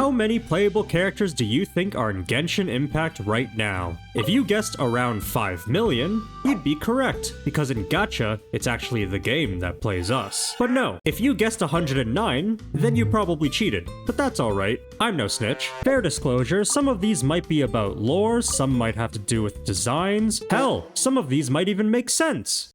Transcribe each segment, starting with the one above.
How many playable characters do you think are in Genshin Impact right now? If you guessed around 5 million, you'd be correct, because in Gacha, it's actually the game that plays us. But no, if you guessed 109, then you probably cheated. But that's alright, I'm no snitch. Fair disclosure, some of these might be about lore, some might have to do with designs. Hell, some of these might even make sense.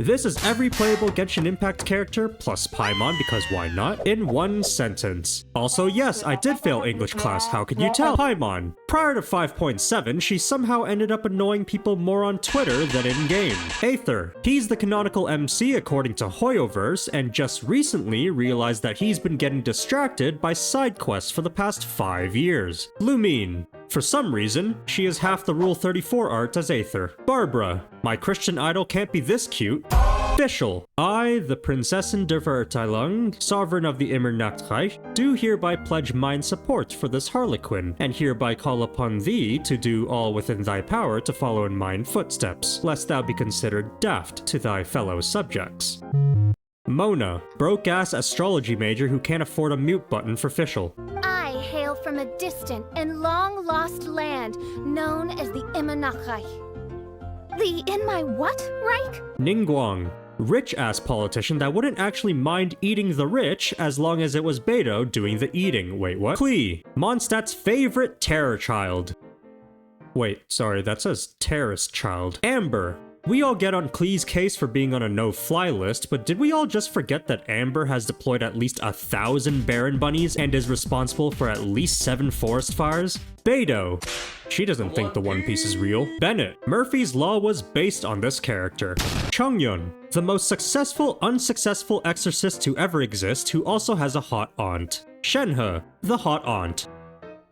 This is every playable Genshin Impact character, plus Paimon because why not, in one sentence. Also yes, I did fail English class, how could you tell? Paimon. Prior to 5.7, she somehow ended up annoying people more on Twitter than in-game. Aether. He's the canonical MC according to Hoyoverse, and just recently realized that he's been getting distracted by side quests for the past 5 years. Lumine. For some reason, she is half the Rule 34 art as Aether. Barbara. My Christian idol can't be this cute. Fischl. I, the Prinzessin der Verurteilung, sovereign of the Immernachtreich, do hereby pledge mine support for this harlequin, and hereby call upon thee to do all within thy power to follow in mine footsteps, lest thou be considered daft to thy fellow subjects. Mona. Broke-ass astrology major who can't afford a mute button for Fischl. I hail from a distant and long-lost land known as the Immernachtreich. The in my what, Reich? Ningguang. Rich-ass politician that wouldn't actually mind eating the rich as long as it was Beidou doing the eating. Wait, what? Klee. Mondstadt's favorite terror child. Wait, sorry, that says terrorist child. Amber. We all get on Klee's case for being on a no-fly list, but did we all just forget that Amber has deployed at least 1,000 Baron Bunnies and is responsible for at least 7 forest fires? Beidou. She doesn't think the One Piece is real. Bennett. Murphy's Law was based on this character. Chongyun. The most successful, unsuccessful exorcist to ever exist who also has a hot aunt. Shenhe. The hot aunt.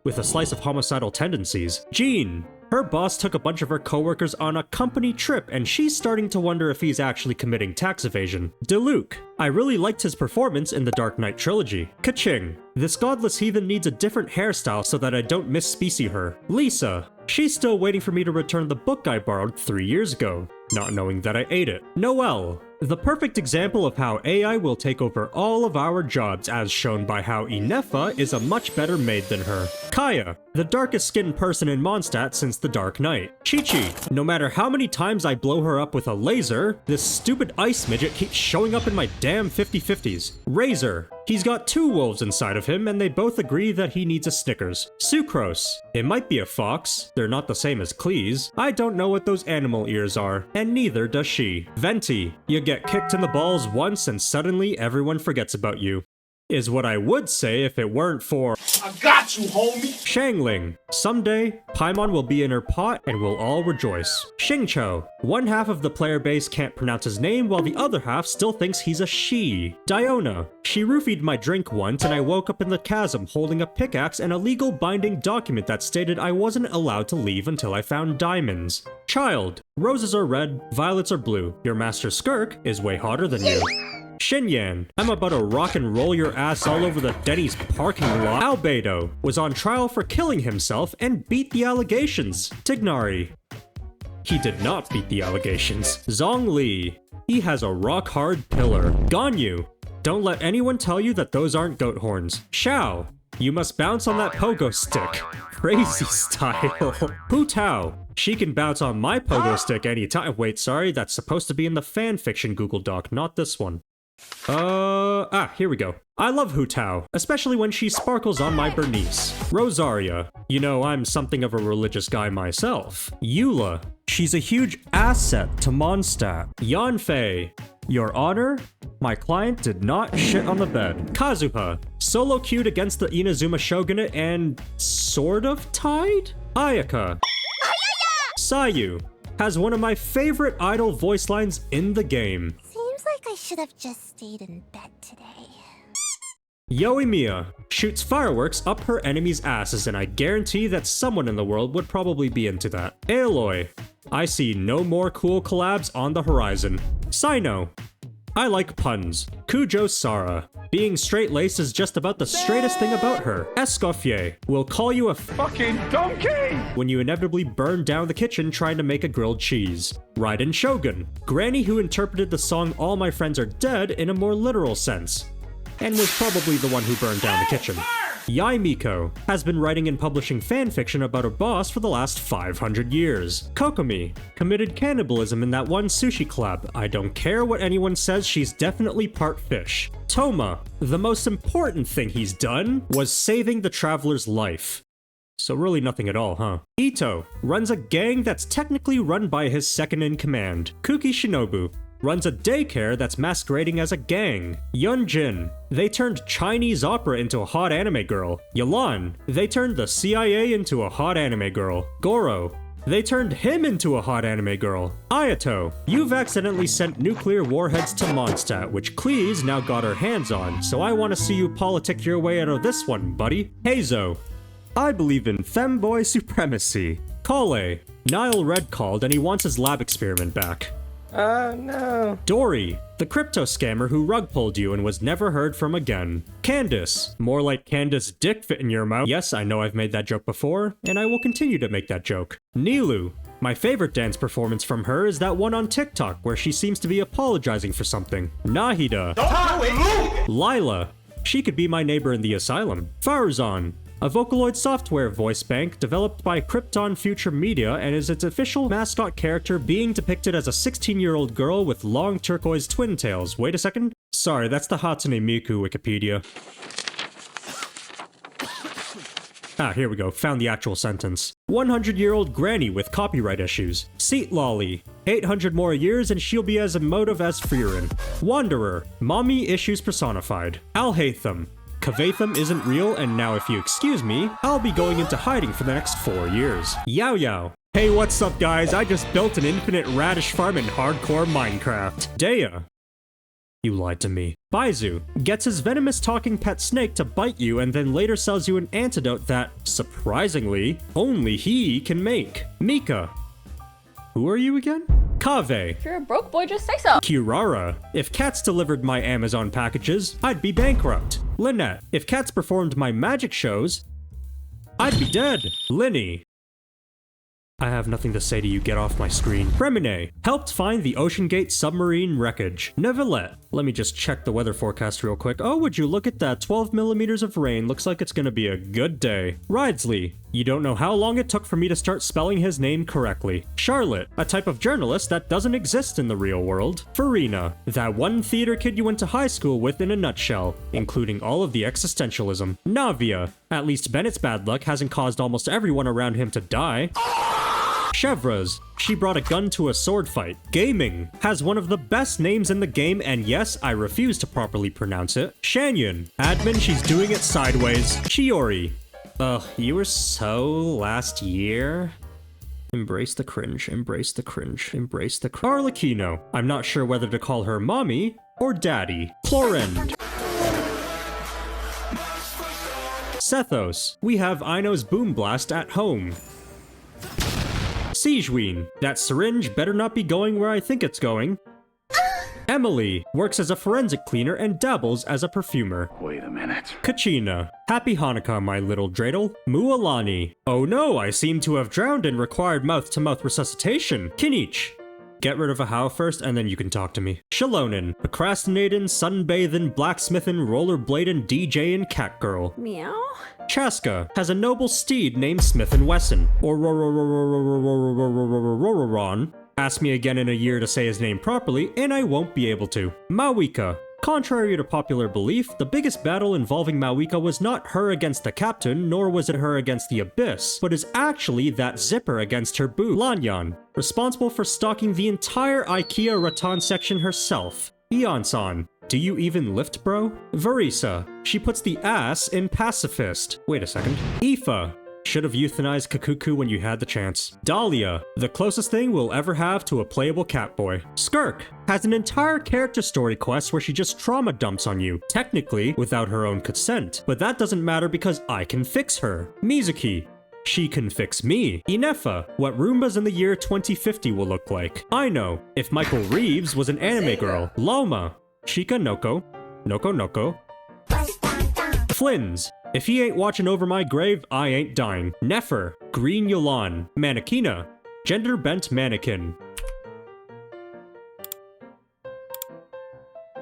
With a slice of homicidal tendencies. Jean. Her boss took a bunch of her coworkers on a company trip, and she's starting to wonder if he's actually committing tax evasion. Diluc. I really liked his performance in the Dark Knight trilogy. Kaching. This godless heathen needs a different hairstyle so that I don't misspecie her. Lisa. She's still waiting for me to return the book I borrowed 3 years ago, not knowing that I ate it. Noelle. The perfect example of how AI will take over all of our jobs, as shown by how Inefa is a much better maid than her. Kaya. The darkest skinned person in Mondstadt since the Dark Knight. Chi-Chi. No matter how many times I blow her up with a laser, this stupid ice midget keeps showing up in my damn 50/50s. Razor. He's got 2 wolves inside of him, and they both agree that he needs a Snickers. Sucrose. It might be a fox. They're not the same as Klee's. I don't know what those animal ears are, and neither does she. Venti. You get kicked in the balls once, and suddenly everyone forgets about you. Is what I would say if it weren't for I got you, homie! Shangling. Someday, Paimon will be in her pot and we'll all rejoice. Xingqiu. One half of the player base can't pronounce his name while the other half still thinks he's a she. Diona. She roofied my drink once and I woke up in the chasm holding a pickaxe and a legal binding document that stated I wasn't allowed to leave until I found diamonds. Child. Roses are red, violets are blue. Your master Skirk is way hotter than you. Xinyan. I'm about to rock and roll your ass all over the Denny's parking lot. Albedo was on trial for killing himself and beat the allegations. Tignari. He did not beat the allegations. Zhongli. He has a rock-hard pillar. Ganyu. Don't let anyone tell you that those aren't goat horns. Xiao. You must bounce on that pogo stick. Crazy style. Hu Tao. She can bounce on my pogo stick anytime. Wait, sorry, that's supposed to be in the fanfiction Google Doc, not this one. Here we go. I love Hu Tao, especially when she sparkles on my Bernice. Rosaria. You know, I'm something of a religious guy myself. Eula. She's a huge asset to Mondstadt. Yanfei. Your Honor, my client did not shit on the bed. Kazuha. Solo queued against the Inazuma Shogunate and sort of tied? Ayaka. Sayu. Has one of my favorite idol voice lines in the game. I should have just stayed in bed today. Yoimiya shoots fireworks up her enemies' asses, and I guarantee that someone in the world would probably be into that. Aloy. I see no more cool collabs on the horizon. Sino. I like puns. Kujo Sara. Being straight-laced is just about the straightest thing about her. Escoffier will call you a fucking donkey when you inevitably burn down the kitchen trying to make a grilled cheese. Raiden Shogun. Granny who interpreted the song All My Friends Are Dead in a more literal sense, and was probably the one who burned down the kitchen. Yai Miko has been writing and publishing fanfiction about her boss for the last 500 years. Kokomi committed cannibalism in that one sushi club. I don't care what anyone says, she's definitely part fish. Toma, the most important thing he's done was saving the traveler's life. So really nothing at all, huh? Ito runs a gang that's technically run by his second-in-command. Kuki Shinobu runs a daycare that's masquerading as a gang. Yunjin, they turned Chinese opera into a hot anime girl. Yalan, they turned the CIA into a hot anime girl. Goro, they turned him into a hot anime girl. Ayato, you've accidentally sent nuclear warheads to Mondstadt, which Cleese now got her hands on, so I want to see you politic your way out of this one, buddy. Heizo, I believe in femboy supremacy. Kale, Nile Red called and he wants his lab experiment back. Oh no. Dory, the crypto scammer who rug pulled you and was never heard from again. Candace, more like Candace dick fit in your mouth. Yes, I know I've made that joke before, and I will continue to make that joke. Nilu, my favorite dance performance from her is that one on TikTok where she seems to be apologizing for something. Nahida, Lila, she could be my neighbor in the asylum. Farzan, a Vocaloid software voice bank developed by Krypton Future Media and is its official mascot character being depicted as a 16-year-old girl with long turquoise twin tails. Wait a second. Sorry, that's the Hatsune Miku Wikipedia. Ah, here we go. Found the actual sentence. 100-year-old granny with copyright issues. Seat lolly. 800 more years and she'll be as emotive as Frieren. Wanderer. Mommy issues personified. Alhaitham. Kavatham isn't real, and now if you excuse me, I'll be going into hiding for the next 4 years. Yao Yao. Hey, what's up guys? I just built an infinite radish farm in hardcore Minecraft. Dea. You lied to me. Baizu gets his venomous talking pet snake to bite you and then later sells you an antidote that, surprisingly, only he can make. Mika. Who are you again? Kave. If you're a broke boy, just say so. Kirara. If cats delivered my Amazon packages, I'd be bankrupt. Lynette. If cats performed my magic shows, I'd be dead. Linny. I have nothing to say to you, get off my screen. Remine helped find the Ocean Gate submarine wreckage. Neuvillette. Let me just check the weather forecast real quick. Oh, would you look at that? 12 millimeters of rain. Looks like it's gonna be a good day. Ridesley. You don't know how long it took for me to start spelling his name correctly. Charlotte. A type of journalist that doesn't exist in the real world. Farina. That one theater kid you went to high school with in a nutshell, including all of the existentialism. Navia. At least Bennett's bad luck hasn't caused almost everyone around him to die. Chevras. She brought a gun to a sword fight. Gaming has one of the best names in the game, and yes, I refuse to properly pronounce it. Shanyon. Admin, she's doing it sideways. Shiori. Ugh, you were so last year. Embrace the cringe, embrace the cringe, embrace the cringe. Arlecchino. I'm not sure whether to call her mommy or daddy. Florend. Sethos. We have Ino's Boom Blast at home. Siegeween. That syringe better not be going where I think it's going. Emily works as a forensic cleaner and dabbles as a perfumer. Wait a minute. Kachina. Happy Hanukkah, my little dreidel. Mualani. Oh no, I seem to have drowned and required mouth-to-mouth resuscitation. Kinich. Get rid of a how first, and then you can talk to me. Shalonin. Procrastinating, sunbathing, blacksmithing, rollerblading, DJing, cat girl. Meow? Chaska has a noble steed named Smith & Wesson, or Rororon. Ask me again in a year to say his name properly, and I won't be able to. Mawika. Contrary to popular belief, the biggest battle involving Mawika was not her against the captain, nor was it her against the abyss, but is actually that zipper against her boob. Lanyan. Responsible for stalking the entire IKEA Rattan section herself. Eon-san. Do you even lift, bro? Verisa. She puts the ass in pacifist. Wait a second. Aoife. Should have euthanized Kakuku when you had the chance. Dahlia. The closest thing we'll ever have to a playable Catboy. Skirk. Has an entire character story quest where she just trauma dumps on you. Technically, without her own consent. But that doesn't matter because I can fix her. Mizuki. She can fix me. Inefa. What Roombas in the year 2050 will look like. I know. If Michael Reeves was an anime girl. Loma. Shika Noko. Noko Noko. Flins. If he ain't watching over my grave, I ain't dying. Nefer. Green Yolan. Mannequina. Gender bent mannequin.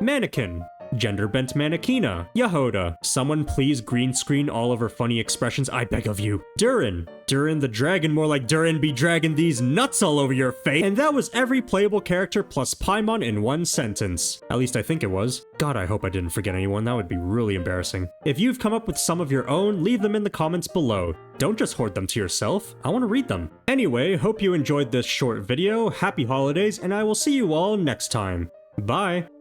Mannequin. Gender-bent Mannequina. Yahoda. Someone please green screen all of her funny expressions, I beg of you. Durin. Durin the dragon, more like Durin be dragging these nuts all over your face. And that was every playable character plus Paimon in one sentence. At least I think it was. God, I hope I didn't forget anyone, that would be really embarrassing. If you've come up with some of your own, leave them in the comments below. Don't just hoard them to yourself, I want to read them. Anyway, hope you enjoyed this short video, happy holidays, and I will see you all next time. Bye!